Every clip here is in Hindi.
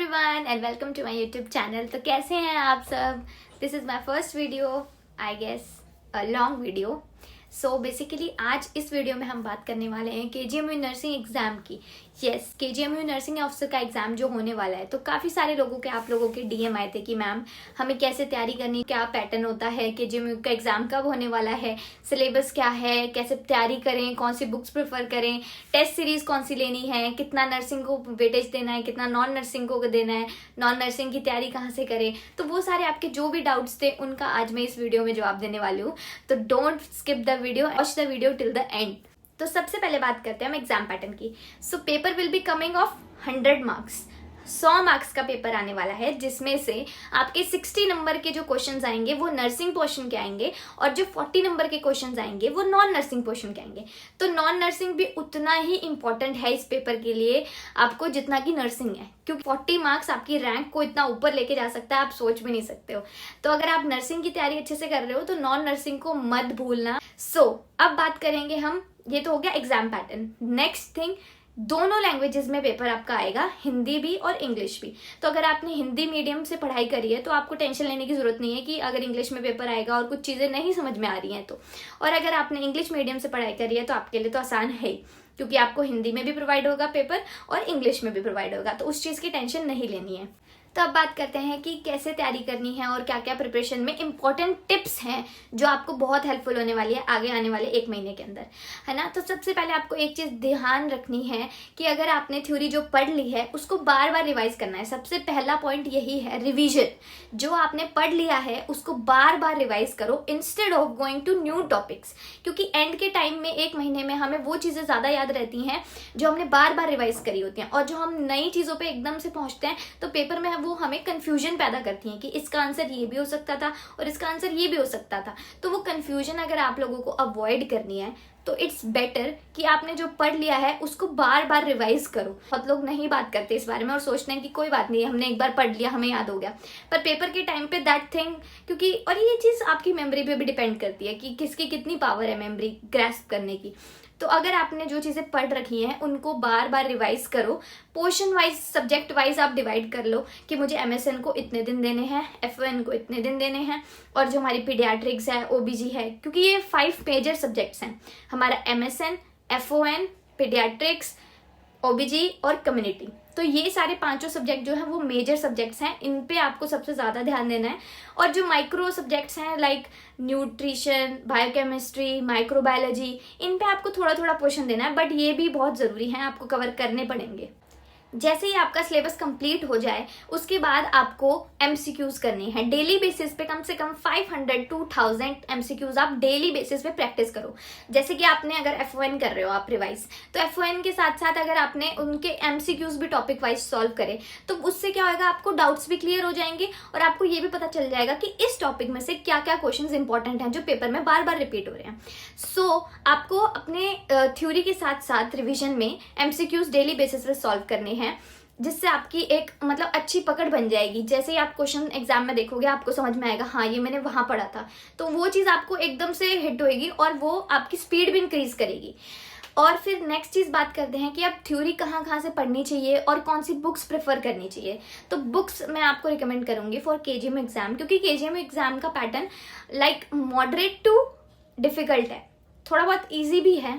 Everyone and welcome to my YouTube channel. तो कैसे हैं आप सब? This is my first video, I guess a long video. So basically आज इस वीडियो में हम बात करने वाले हैं केजीएमयू नर्सिंग एग्ज़ाम की। यस, केजीएमयू नर्सिंग ऑफिसर का एग्ज़ाम जो होने वाला है। तो काफ़ी सारे लोगों के आप लोगों के डीएम आए थे कि मैम हमें कैसे तैयारी करनी, क्या पैटर्न होता है, केजीएमयू का एग्ज़ाम कब होने वाला है, सिलेबस क्या है, कैसे तैयारी करें, कौन सी बुक्स प्रेफर करें, टेस्ट सीरीज़ कौन सी लेनी है, कितना नर्सिंग को वेटेज देना है, कितना नॉन नर्सिंग को देना है, नॉन नर्सिंग की तैयारी कहाँ से करें। तो वो सारे आपके जो भी डाउट्स थे उनका आज मैं इस वीडियो में जवाब देने वाली हूँ। तो don't skip the video, watch the video till the end. तो सबसे पहले बात करते हैं हम एग्जाम पैटर्न की। So paper will be coming of 100 marks. 100 marks का पेपर आने वाला है, जिसमें से आपके 60 नंबर के जो क्वेश्चंस आएंगे वो नर्सिंग पोर्शन के आएंगे और जो 40 नंबर के क्वेश्चंस आएंगे वो नॉन नर्सिंग पोर्शन के आएंगे। तो नॉन नर्सिंग भी उतना ही इंपॉर्टेंट है इस पेपर के लिए आपको जितना कि नर्सिंग है, क्योंकि 40 मार्क्स आपकी रैंक को इतना ऊपर लेके जा सकता है, आप सोच भी नहीं सकते हो। तो अगर आप नर्सिंग की तैयारी अच्छे से कर रहे हो तो नॉन नर्सिंग को मत भूलना। अब बात करेंगे हम, ये तो हो गया एग्जाम पैटर्न। नेक्स्ट थिंग, दोनों लैंग्वेजेस में पेपर आपका आएगा, हिंदी भी और इंग्लिश भी। तो अगर आपने हिंदी मीडियम से पढ़ाई करी है तो आपको टेंशन लेने की जरूरत नहीं है कि अगर इंग्लिश में पेपर आएगा और कुछ चीज़ें नहीं समझ में आ रही हैं तो। और अगर आपने इंग्लिश मीडियम से पढ़ाई करी है तो आपके लिए तो आसान है ही, क्योंकि आपको हिंदी में भी प्रोवाइड होगा पेपर और इंग्लिश में भी प्रोवाइड होगा, तो उस चीज़ की टेंशन नहीं लेनी है। तो अब बात करते हैं कि कैसे तैयारी करनी है और क्या क्या प्रिपरेशन में इंपॉर्टेंट टिप्स हैं जो आपको बहुत हेल्पफुल होने वाली है आगे आने वाले 1 महीने के अंदर, है ना। तो सबसे पहले आपको एक चीज़ ध्यान रखनी है कि अगर आपने थ्योरी जो पढ़ ली है उसको बार बार रिवाइज करना है। सबसे पहला पॉइंट यही है, रिविजन। जो आपने पढ़ लिया है उसको बार बार रिवाइज करो instead of going to new topics, क्योंकि एंड के टाइम में 1 महीने में हमें वो चीज़ें ज़्यादा याद रहती हैं जो हमने बार बार रिवाइज करी होती हैं। और जो हम नई चीज़ों पर एकदम से पहुँचते हैं तो पेपर में वो हमें कंफ्यूजन पैदा करती हैं कि इसका आंसर ये भी हो सकता था और इसका आंसर ये भी हो सकता था। तो वो कंफ्यूजन अगर आप लोगों को अवॉइड करनी है तो इट्स बेटर कि आपने जो पढ़ लिया है उसको बार बार रिवाइज करो। बहुत लोग नहीं बात करते इस बारे में और सोचते हैं कि कोई बात नहीं, हमने एक बार पढ़ लिया, हमें याद हो गया। पर पेपर के टाइम पे दैट थिंग, क्योंकि और ये चीज़ आपकी मेमोरी पे भी डिपेंड करती है कि किसकी कितनी पावर है मेमोरी ग्रैस्प करने की। तो अगर आपने जो चीज़ें पढ़ रखी हैं उनको बार बार रिवाइज करो। पोर्शन वाइज, सब्जेक्ट वाइज आप डिवाइड कर लो कि मुझे एमएसएन को इतने दिन देने हैं, एफओएन को इतने दिन देने हैं, और जो हमारी पीडियाट्रिक्स है, ओबीजी है, क्योंकि ये 5 मेजर सब्जेक्ट्स हैं हमारा, एमएसएन, एफओएन, पीडियाट्रिक्स, ओबीजी और कम्युनिटी। तो ये सारे 5 सब्जेक्ट जो हैं वो मेजर सब्जेक्ट्स हैं, इन पे आपको सबसे ज़्यादा ध्यान देना है। और जो माइक्रो सब्जेक्ट्स हैं लाइक न्यूट्रिशन, बायोकेमिस्ट्री, माइक्रोबायोलॉजी, इन पे आपको थोड़ा थोड़ा पोर्शन देना है, बट ये भी बहुत ज़रूरी है, आपको कवर करने पड़ेंगे। जैसे ही आपका सिलेबस कंप्लीट हो जाए उसके बाद आपको एमसीक्यूज करने हैं डेली बेसिस पे। कम से कम 500 to 1000 एमसीक्यूज आप डेली बेसिस पे प्रैक्टिस करो। जैसे कि आपने अगर एफओएन कर रहे हो आप रिवाइज, तो एफओएन के साथ साथ अगर आपने उनके एमसीक्यूज भी टॉपिक वाइज सॉल्व करे तो उससे क्या होगा, आपको डाउट्स भी क्लियर हो जाएंगे और आपको ये भी पता चल जाएगा कि इस टॉपिक में से क्या क्या क्वेश्चंस इंपॉर्टेंट हैं जो पेपर में बार बार रिपीट हो रहे हैं। आपको अपने थ्योरी के साथ साथ रिविजन में एमसीक्यूज डेली बेसिस पे सॉल्व करने हैं, जिससे आपकी एक मतलब अच्छी पकड़ बन जाएगी। जैसे ही आप क्वेश्चन एग्जाम में देखोगे आपको समझ में आएगा, हाँ ये मैंने वहां पढ़ा था, तो वो चीज़ आपको एकदम से हिट होएगी और वो आपकी स्पीड भी इंक्रीज करेगी। और फिर नेक्स्ट चीज़ बात करते हैं कि अब थ्योरी कहाँ कहाँ से पढ़नी चाहिए और कौन सी बुक्स प्रेफर करनी चाहिए। तो बुक्स मैं आपको रिकमेंड करूँगी फॉर केजीएम एग्जाम, क्योंकि केजीएम एग्जाम का pattern like moderate to difficult है, थोड़ा बहुत ईजी भी है।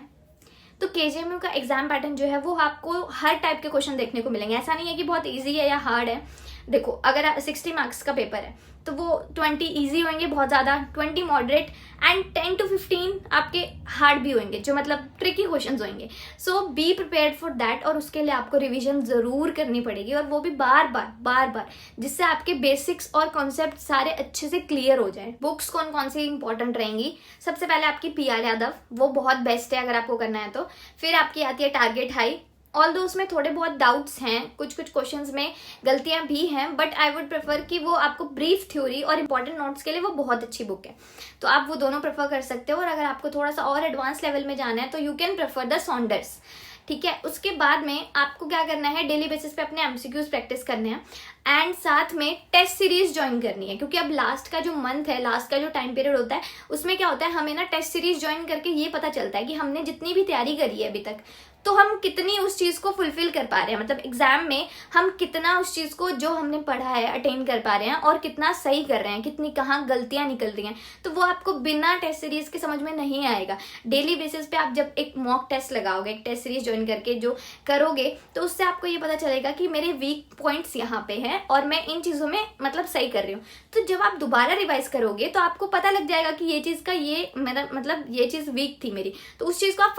तो केजीएमयू का एग्जाम पैटर्न जो है वो आपको हर टाइप के क्वेश्चन देखने को मिलेंगे। ऐसा नहीं है कि बहुत इजी है या हार्ड है। देखो, अगर 60 मार्क्स का पेपर है तो वो 20 इजी होंगे बहुत ज़्यादा, 20 मॉडरेट एंड 10 to 15 आपके हार्ड भी होंगे, जो मतलब ट्रिकी क्वेश्चंस होंगे। सो बी प्रिपेयर्ड फॉर दैट, और उसके लिए आपको रिवीजन ज़रूर करनी पड़ेगी, और वो भी बार बार, जिससे आपके बेसिक्स और कॉन्सेप्ट सारे अच्छे से क्लियर हो जाए। बुक्स कौन कौन सी इंपॉर्टेंट रहेंगी? सबसे पहले आपकी पीआर यादव, वो बहुत बेस्ट है अगर आपको करना है तो। फिर आपकी आती है टारगेट हाई, ऑल्दो उसमें थोड़े बहुत डाउट्स हैं, कुछ क्वेश्चंस में गलतियां भी हैं, बट आई वुड प्रेफर कि वो आपको ब्रीफ थ्योरी और इंपॉर्टेंट नोट्स के लिए वो बहुत अच्छी बुक है, तो आप वो दोनों प्रेफर कर सकते हो। और अगर आपको थोड़ा सा और एडवांस लेवल में जाना है तो you can prefer the Saunders, ठीक है। उसके बाद में आपको क्या करना है, डेली बेसिस पे अपने एमसीक्यूज प्रैक्टिस करने हैं एंड साथ में टेस्ट सीरीज ज्वाइन करनी है, क्योंकि अब लास्ट का जो मंथ है, लास्ट का जो टाइम पीरियड होता है, उसमें क्या होता है, हमें ना टेस्ट सीरीज ज्वाइन करके ये पता चलता है कि हमने जितनी भी तैयारी करी है अभी तक तो हम कितनी उस चीज को फुलफिल कर पा रहे हैं, मतलब एग्जाम में हम कितना उस चीज को जो हमने पढ़ा है अटेन कर पा रहे हैं और कितना सही कर रहे हैं, कितनी कहाँ गलतियां निकल रही हैं, तो वो आपको बिना टेस्ट सीरीज के समझ में नहीं आएगा। डेली बेसिस पे आप जब एक मॉक टेस्ट लगाओगे, एक टेस्ट सीरीज ज्वाइन करके जो करोगे, तो उससे आपको ये पता चलेगा कि मेरे वीक पॉइंट्स यहाँ पे हैं और मैं इन चीजों में मतलब सही कर रही हूँ। तो जब आप दोबारा रिवाइज करोगे तो आपको पता लग जाएगा कि ये चीज का ये मेरा मतलब ये चीज वीक थी मेरी, तो उस चीज को आप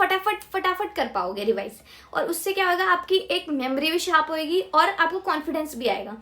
फटाफट कर पाओगे रिवाइज, और उससे क्या होगा, आपकी एक मेमोरी भी शार्प होएगी और आपको कॉन्फिडेंस भी आएगा।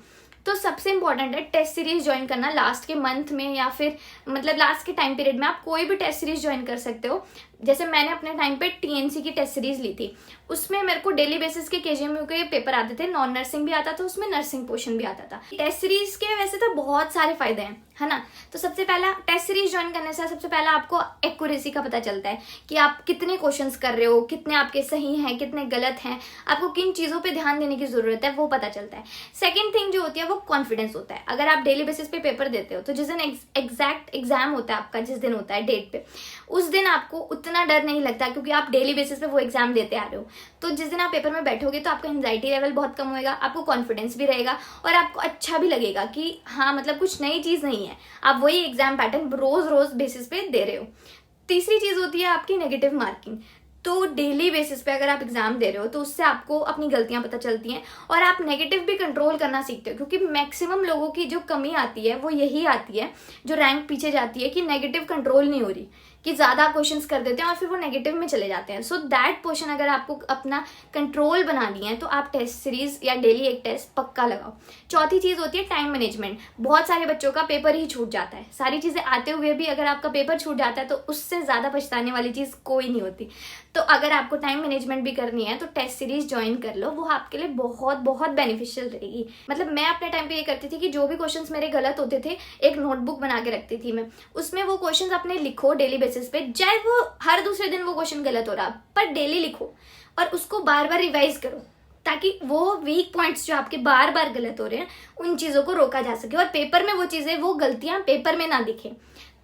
तो सबसे इंपॉर्टेंट है टेस्ट सीरीज ज्वाइन करना लास्ट के मंथ में या फिर मतलब लास्ट के टाइम पीरियड में। आप कोई भी टेस्ट सीरीज ज्वाइन कर सकते हो। जैसे मैंने अपने टाइम पे टीएनसी की टेस्ट सीरीज ली थी, उसमें मेरे को डेली बेसिस के केजीएमयू के पेपर आते थे, नॉन नर्सिंग भी आता था, उसमें नर्सिंग पोर्शन भी आता था। टेस्ट सीरीज के वैसे तो बहुत सारे फायदे हैं, है ना। तो सबसे पहला टेस्ट सीरीज ज्वाइन करने से सबसे पहला आपको एक्यूरेसी का पता चलता है कि आप कितने क्वेश्चंस कर रहे हो, कितने आपके सही हैं, कितने गलत हैं, आपको किन चीजों पे ध्यान देने की जरूरत है वो पता चलता है। सेकेंड थिंग जो होती है वो कॉन्फिडेंस होता है। अगर आप डेली बेसिस पे पेपर देते हो तो जिस दिन एग्जैक्ट एग्जाम होता है आपका, जिस दिन होता है डेट पे, उस दिन आपको उतना डर नहीं लगता क्योंकि आप डेली बेसिस पे वो एग्जाम देते आ रहे हो। तो जिस दिन आप पेपर में बैठोगे तो आपका एंजाइटी लेवल बहुत कम होएगा, आपको कॉन्फिडेंस भी रहेगा और आपको अच्छा भी लगेगा कि हाँ मतलब कुछ नई चीज नहीं है, आप वही एग्जाम पैटर्न रोज रोज बेसिस पे दे रहे हो। तीसरी चीज होती है आपकी नेगेटिव मार्किंग। तो डेली बेसिस पे अगर आप एग्जाम दे रहे हो तो उससे आपको अपनी गलतियां पता चलती हैं और आप नेगेटिव भी कंट्रोल करना सीखते हो, क्योंकि मैक्सिमम लोगों की जो कमी आती है वो यही आती है, जो रैंक पीछे जाती है, कि नेगेटिव कंट्रोल नहीं हो रही, कि ज्यादा क्वेश्चंस कर देते हैं और फिर वो नेगेटिव में चले जाते हैं। सो दैट पोर्शन अगर आपको अपना कंट्रोल बनानी है तो आप टेस्ट सीरीज या डेली एक टेस्ट पक्का लगाओ। चौथी चीज होती है टाइम मैनेजमेंट। बहुत सारे बच्चों का पेपर ही छूट जाता है, सारी चीजें आते हुए भी अगर आपका पेपर छूट जाता है तो उससे ज्यादा पछताने वाली चीज कोई नहीं होती। तो अगर आपको टाइम मैनेजमेंट भी करनी है तो टेस्ट सीरीज ज्वाइन कर लो, वो आपके लिए बहुत बहुत बेनिफिशियल रहेगी। मतलब मैं अपने टाइम पे ये करती थी कि जो भी क्वेश्चंस मेरे गलत होते थे एक नोटबुक बना के रखती थी मैं, उसमें वो क्वेश्चंस अपने लिखो डेली बेसिस पे, चाहे वो हर दूसरे दिन वो क्वेश्चन गलत हो रहा पर डेली लिखो और उसको बार बार रिवाइज करो, ताकि वो वीक पॉइंट्स जो आपके बार बार गलत हो रहे हैं उन चीजों को रोका जा सके और पेपर में वो चीजें, वो गलतियां पेपर में ना दिखे।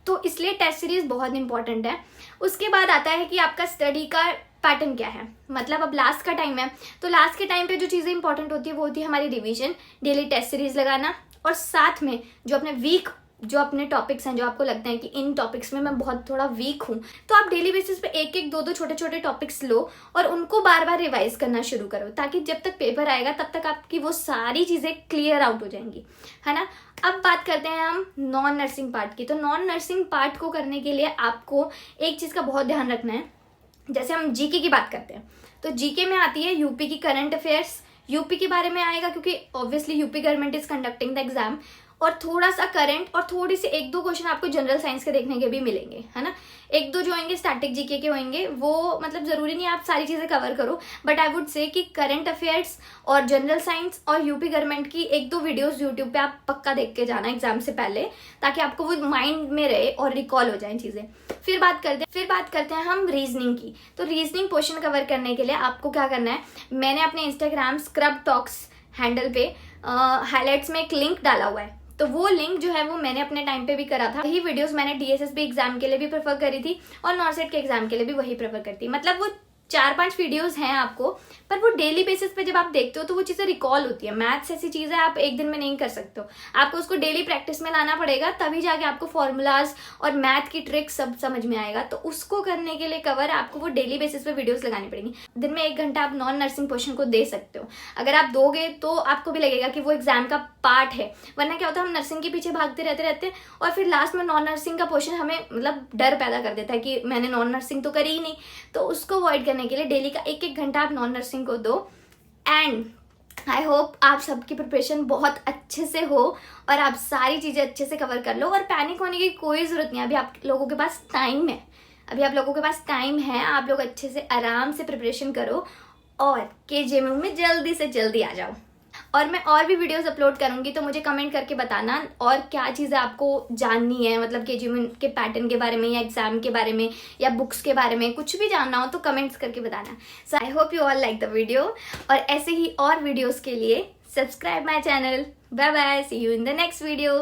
तो इसलिए टेस्ट सीरीज बहुत इंपॉर्टेंट है। उसके बाद आता है कि आपका स्टडी का पैटर्न क्या है। मतलब अब लास्ट का टाइम है तो लास्ट के टाइम पे जो चीजें इंपॉर्टेंट होती है वो होती है हमारी रिवीजन, डेली टेस्ट सीरीज लगाना, और साथ में जो अपने वीक जो अपने टॉपिक्स हैं, जो आपको लगता है कि इन टॉपिक्स में मैं बहुत थोड़ा वीक हूँ, तो आप डेली बेसिस पे एक एक दो दो छोटे छोटे टॉपिक्स लो और उनको बार बार रिवाइज करना शुरू करो, ताकि जब तक पेपर आएगा तब तक आपकी वो सारी चीजें क्लियर आउट हो जाएंगी, है ना। अब बात करते हैं हम नॉन नर्सिंग पार्ट की। तो नॉन नर्सिंग पार्ट को करने के लिए आपको एक चीज का बहुत ध्यान रखना है। जैसे हम जीके की बात करते हैं तो जीके में आती है यूपी की करंट अफेयर्स, यूपी के बारे में आएगा क्योंकि obviously UP government is conducting the exam, और थोड़ा सा करंट और थोड़ी सी एक दो क्वेश्चन आपको जनरल साइंस के देखने के भी मिलेंगे, है ना। एक दो जो होंगे स्टैटिक जीके के होंगे, वो मतलब जरूरी नहीं आप सारी चीजें कवर करो, बट आई वुड से कि करंट अफेयर्स और जनरल साइंस और यूपी गवर्नमेंट की एक दो वीडियोस यूट्यूब पे आप पक्का देख के जाना एग्जाम से पहले, ताकि आपको वो माइंड में रहे और रिकॉल हो जाए चीजें। फिर बात करते हैं हम रीजनिंग की। तो रीजनिंग पोर्शन कवर करने के लिए आपको क्या करना है, मैंने अपने इंस्टाग्राम स्क्रब टॉक्स हैंडल पे हाईलाइट्स में एक लिंक डाला हुआ है, तो वो लिंक जो है वो मैंने अपने टाइम पे भी करा था। वही वीडियोस मैंने डीएसएसबी एग्जाम के लिए भी प्रेफर करी थी और नॉर्सेट के एग्जाम के लिए भी वही प्रेफर करती। मतलब वो 4-5 वीडियोस हैं आपको, पर वो डेली बेसिस पे जब आप देखते हो तो वो चीजें रिकॉल होती है। मैथ्स ऐसी चीज है आप एक दिन में नहीं कर सकते हो, आपको उसको डेली प्रैक्टिस में लाना पड़ेगा, तभी जाके आपको फॉर्मूलाज और मैथ की ट्रिक सब समझ में आएगा। तो उसको करने के लिए कवर आपको वो डेली बेसिस पे वीडियोस लगानी पड़ेंगी। दिन में 1 घंटा आप नॉन नर्सिंग पोर्शन को दे सकते हो। अगर आप दोगे तो आपको भी लगेगा कि वो एग्जाम का पार्ट है, वरना क्या होता है हम नर्सिंग के पीछे भागते रहते और फिर लास्ट में नॉन नर्सिंग का पोर्शन हमें मतलब डर पैदा कर देता है कि मैंने नॉन नर्सिंग तो करी ही नहीं। तो उसको अवॉइड करने के लिए डेली का 1-1 घंटा आप नॉन नर्सिंग को दो। एंड आई होप आप सबकी प्रिपरेशन बहुत अच्छे से हो और आप सारी चीजें अच्छे से कवर कर लो, और पैनिक होने की कोई जरूरत नहीं है। अभी आप लोगों के पास टाइम है, आप लोग अच्छे से आराम से प्रिपरेशन करो और केजीएमयू में जल्दी से जल्दी आ जाओ। और मैं और भी वीडियोस अपलोड करूंगी, तो मुझे कमेंट करके बताना और क्या चीज़ें आपको जाननी है, मतलब केजीएमयू के पैटर्न के बारे में या एग्जाम के बारे में या बुक्स के बारे में, कुछ भी जानना हो तो कमेंट्स करके बताना। So I hope you all like the video, और ऐसे ही और वीडियोस के लिए subscribe my channel. Bye bye, see you in the next video.